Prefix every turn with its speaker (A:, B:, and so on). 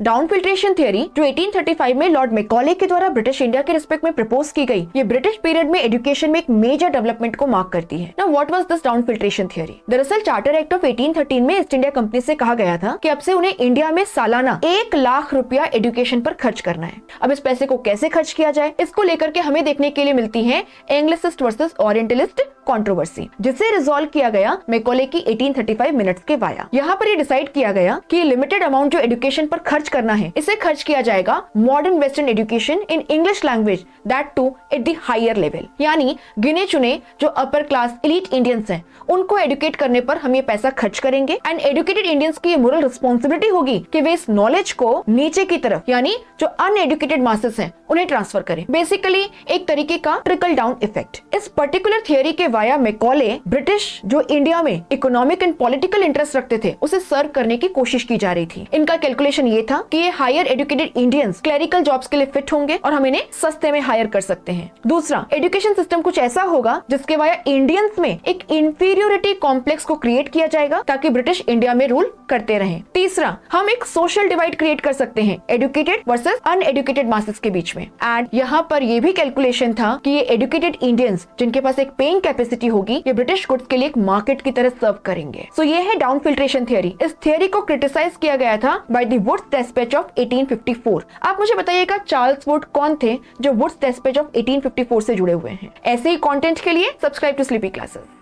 A: Down filtration theory जो 1835 में Lord Macaulay के द्वारा ब्रिटिश इंडिया के रिस्पेक्ट में प्रपोज की गई, ये ब्रिटिश पीरियड में एजुकेशन में एक मेजर डेवलपमेंट को मार्क करती है। Now what was this down filtration theory? दरअसल चार्टर एक्ट ऑफ 1813 में ईस्ट इंडिया कंपनी से कहा गया था कि अब से उन्हें इंडिया में सालाना 1 लाख रुपया एजुकेशन पर खर्च करना है। अब इस पैसे को कैसे खर्च किया जाए, इसको लेकर के हमें देखने के लिए मिलती है एंग्लिसिस्ट वर्सेस ओरिएंटलिस्ट कंट्रोवर्सी, जिसे रिजॉल्व किया गया मैकॉले की 1835 मिनट्स के वाया। यहाँ पर ये डिसाइड किया गया कि लिमिटेड अमाउंट जो एजुकेशन पर खर्च करना है, इसे खर्च किया जाएगा modern western education in English language, that too at the higher level. यानी गिने चुने जो अपर क्लास एलीट इंडियंस हैं, उनको एडुकेट करने पर हम ये पैसा खर्च करेंगे। एंड एडुकेटेड इंडियंस की ये मोरल रिस्पॉन्सिबिलिटी होगी कि वे इस नॉलेज को नीचे की तरफ, यानी जो अनएडुकेटेड मासेस हैं, उन्हें ट्रांसफर करें। बेसिकली एक तरीके का ट्रिकल डाउन इफेक्ट। इस पर्टिकुलर थियरी के वाया मैकॉले ब्रिटिश जो इंडिया में इकोनॉमिक एंड पॉलिटिकल इंटरेस्ट रखते थे, उसे सर्व करने की कोशिश की जा रही थी। इनका कैलकुलेशन ये था कि ये higher educated Indians clerical jobs के लिए फिट होंगे और हम इन्हें सस्ते में हायर कर सकते हैं। दूसरा, एजुकेशन सिस्टम कुछ ऐसा होगा जिसके वाया इंडियंस में एक इंफीरियोरिटी कॉम्प्लेक्स को क्रिएट किया जाएगा ताकि ब्रिटिश इंडिया में रूल करते रहें। तीसरा, हम एक सोशल डिवाइड क्रिएट कर सकते हैं एजुकेटेड वर्सेस अनएडुकेटेड मासेस के बीच में। एंड यहाँ पर यह भी कैलकुलेशन था कि ये एजुकेटेड इंडियंस जिनके पास एक पेइंग कैपेसिटी होगी, ये ब्रिटिश गुड्स के लिए एक मार्केट की तरह सर्व करेंगे। सो ये है डाउन फिल्ट्रेशन थियरी। इस थियरी को क्रिटिसाइज किया गया था by the Wood's despatch of 1854। आप मुझे बताइएगा चार्ल्स वुड कौन थे जो वुड्स डिस्पैच ऑफ 1854 से जुड़े हुए हैं। ऐसे ही कंटेंट के लिए सब्सक्राइब टू स्लीपी क्लासेस।